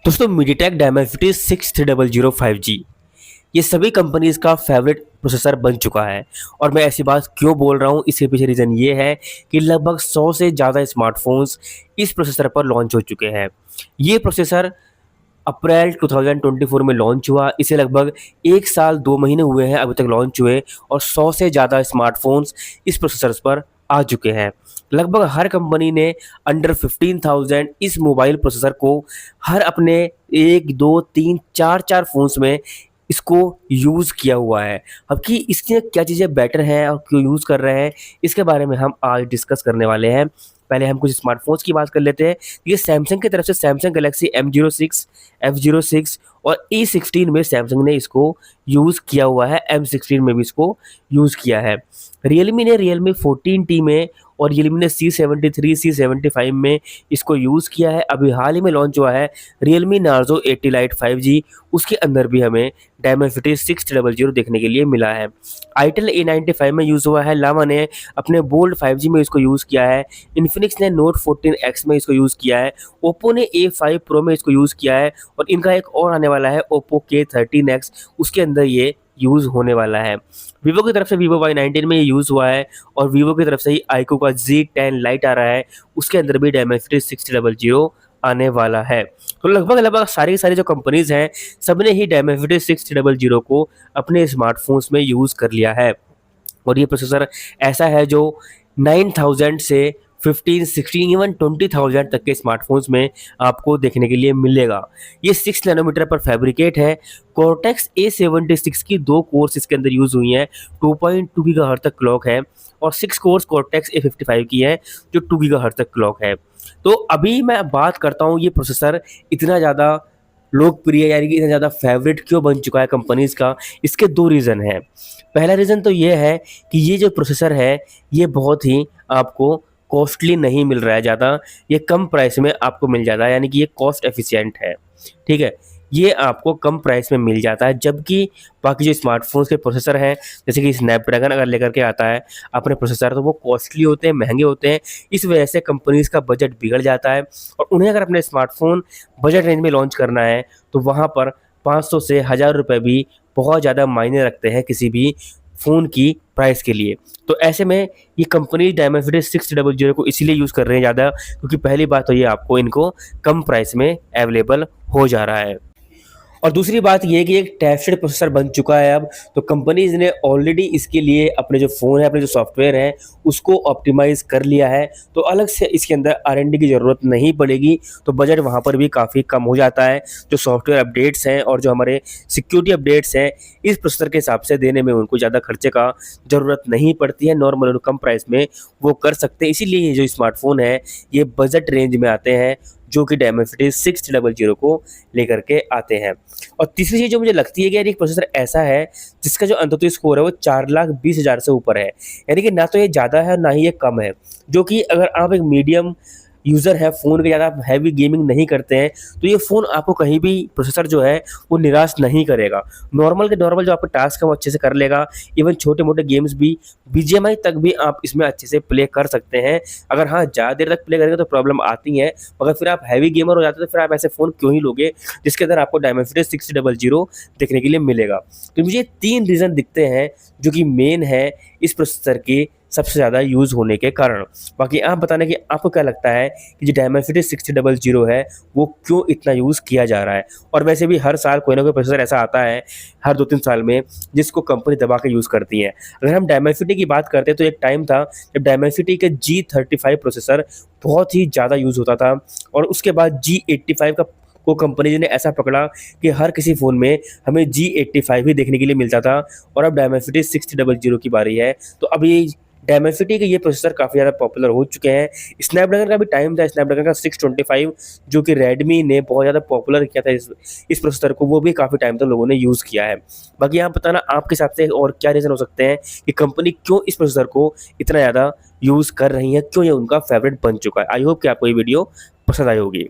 दोस्तों MediaTek Dimensity 6300 5G ये सभी कंपनीज का फेवरेट प्रोसेसर बन चुका है। और मैं ऐसी बात क्यों बोल रहा हूँ, इसके पीछे रीज़न ये है कि लगभग 100 से ज़्यादा स्मार्टफोन्स इस प्रोसेसर पर लॉन्च हो चुके हैं। ये प्रोसेसर अप्रैल 2024 में लॉन्च हुआ। इसे लगभग 1 साल 2 महीने हुए हैं अभी तक लॉन्च हुए, और 100 से ज़्यादा स्मार्टफोन्स इस प्रोसेसर्स पर आ चुके हैं। लगभग हर कंपनी ने अंडर 15,000 इस मोबाइल प्रोसेसर को हर अपने 1, 2, 3, 4 फ़ोन्स में इसको यूज़ किया हुआ है। अब कि इसके क्या चीज़ें बेटर हैं और क्यों यूज़ कर रहे हैं, इसके बारे में हम आज डिस्कस करने वाले हैं। पहले हम कुछ स्मार्टफ़ोन्स की बात कर लेते हैं। ये सैमसंग की तरफ से सैमसंग गैलेक्सी M06, F06 और E16 में सैमसंग ने इसको यूज़ किया हुआ है। M16 में भी इसको यूज़ किया है। रियलमी ने रियलमी 14T में और रियलमी ने C73, C75 में इसको यूज़ किया है। अभी हाल ही में लॉन्च हुआ है रियलमी नार्ज़ो 80 लाइट 5G, उसके अंदर भी हमें डायमेंसिटी 6300 देखने के लिए मिला है। आईटेल A95 में यूज़ हुआ है। लावा ने अपने बोल्ड 5G में इसको यूज़ किया है। इन्फिनिक्स ने नोट 14X में इसको यूज़ किया है। ओप्पो ने A5 प्रो में इसको यूज़ किया है, और इनका एक और आने वाला है ओप्पो K13X, उसके अंदर ये यूज़ होने वाला है। वीवो की तरफ से वीवो Y19 में ये यूज़ हुआ है, और वीवो की तरफ से ही आईक्यू का Z10 लाइट आ रहा है, उसके अंदर भी डायमेंसिटी 6300 आने वाला है। तो लगभग सारी की सारी जो कंपनीज़ हैं, सबने ही डायमेंसिटी 6300 को अपने स्मार्टफ़ोन्स में यूज़ कर लिया है। और ये प्रोसेसर ऐसा है जो 9000 से 15, 16, इवन 20,000 तक के स्मार्टफोन्स में आपको देखने के लिए मिलेगा। ये 6 नैनोमीटर पर फैब्रिकेट है। कोर्टेक्स A76 की 2 कोर्स इसके अंदर यूज़ हुई हैं। 2.2 गीगाहर्ट्ज़ तक क्लॉक है, और 6 कोर्स कोर्टेक्स A55 की है जो 2 गीगाहर्ट्ज़ तक क्लॉक है। तो अभी मैं बात करता हूँ, ये प्रोसेसर इतना ज़्यादा लोकप्रिय यानी कि इतना ज़्यादा फेवरेट क्यों बन चुका है कंपनीज़ का। इसके 2 रीज़न हैं। पहला रीज़न तो ये है कि ये जो प्रोसेसर है, ये बहुत ही आपको कॉस्टली नहीं मिल रहा है ज़्यादा, ये कम प्राइस में आपको मिल जाता है, यानी कि ये कॉस्ट एफिशिएंट है। ठीक है, ये आपको कम प्राइस में मिल जाता है, जबकि बाकी जो स्मार्टफोन्स के प्रोसेसर हैं, जैसे कि स्नैपड्रैगन अगर लेकर के आता है अपने प्रोसेसर, तो वो कॉस्टली होते हैं, महंगे होते हैं। इस वजह से कंपनीज़ का बजट बिगड़ जाता है, और उन्हें अगर अपने स्मार्टफोन बजट रेंज में लॉन्च करना है, तो वहाँ पर 500 से 1000 रुपये भी बहुत ज़्यादा मायने रखते हैं किसी भी फ़ोन की प्राइस के लिए। तो ऐसे में ये कंपनी डायमेंसिटी 6300 को इसीलिए यूज़ कर रहे हैं ज़्यादा, क्योंकि पहली बात तो ये आपको इनको कम प्राइस में अवेलेबल हो जा रहा है। और दूसरी बात ये है कि एक टेस्टेड प्रोसेसर बन चुका है अब, तो कंपनीज़ ने ऑलरेडी इसके लिए अपने जो फ़ोन है, अपने जो सॉफ्टवेयर है, उसको ऑप्टिमाइज़ कर लिया है। तो अलग से इसके अंदर R&D की ज़रूरत नहीं पड़ेगी, तो बजट वहाँ पर भी काफ़ी कम हो जाता है। जो सॉफ्टवेयर अपडेट्स हैं और जो हमारे सिक्योरिटी अपडेट्स हैं, इस प्रोसेसर के हिसाब से देने में उनको ज़्यादा खर्चे का ज़रूरत नहीं पड़ती है। नॉर्मल कम प्राइस में वो कर सकते हैं। इसीलिए ये जो स्मार्टफ़ोन है, ये बजट रेंज में आते हैं, जो कि डायमेंसिटी 6300 को लेकर के आते हैं। और तीसरी चीज़ जो मुझे लगती है कि यार एक प्रोसेसर ऐसा है जिसका जो अंततः स्कोर है वो 4,20,000 से ऊपर है, यानी कि ना तो ये ज़्यादा है ना ही ये कम है। जो कि अगर आप एक मीडियम यूज़र है, फ़ोन के ज़्यादा हैवी गेमिंग नहीं करते हैं, तो ये फ़ोन आपको कहीं भी प्रोसेसर जो है वो निराश नहीं करेगा। नॉर्मल के नॉर्मल जो आपके टास्क है वो अच्छे से कर लेगा। इवन छोटे-मोटे गेम्स भी, बीजीएमआई तक भी आप इसमें अच्छे से प्ले कर सकते हैं। अगर हाँ, ज़्यादा देर तक प्ले करेंगे तो प्रॉब्लम आती है, मगर फिर आप हैवी गेमर हो जाते हैं, तो फिर आप ऐसे फ़ोन क्यों ही लोगे जिसके अंदर आपको डायमेंसिटी 6300 देखने के लिए मिलेगा। तो मुझे 3 रीज़न दिखते हैं जो कि मेन है इस प्रोसेसर के सबसे ज़्यादा यूज़ होने के कारण। बाकी आप बताना कि आपको क्या लगता है कि जो डायमेंसिटी 6300 है, वो क्यों इतना यूज़ किया जा रहा है? और वैसे भी हर साल कोई ना कोई प्रोसेसर ऐसा आता है, हर 2-3 साल में, जिसको कंपनी दबा के यूज़ करती है। अगर हम डायमेंसिटी की बात करते हैं, तो एक टाइम था जब डायमेंसिटी के G35 प्रोसेसर बहुत ही ज़्यादा यूज़ होता था, और उसके बाद G85 का को कंपनी ने ऐसा पकड़ा कि हर किसी फ़ोन में हमें G85 ही देखने के लिए मिलता था, और अब डायमेंसिटी 6300 की बारी है। तो अभी डायमेंसिटी के ये प्रोसेसर काफ़ी ज़्यादा पॉपुलर हो चुके हैं। स्नैपड्रैगन का भी टाइम था, स्नैपड्रैगन का 625 जो कि रेडमी ने बहुत ज़्यादा पॉपुलर किया था इस प्रोसेसर को, वो भी काफ़ी टाइम तक लोगों ने यूज़ किया है। बाकी आप बताना आपके हिसाब से और क्या रीज़न हो सकते हैं कि कंपनी क्यों इस प्रोसेसर को इतना ज़्यादा यूज़ कर रही है, क्यों ये उनका फेवरेट बन चुका है। आई होप कि आपको ये वीडियो पसंद आई होगी।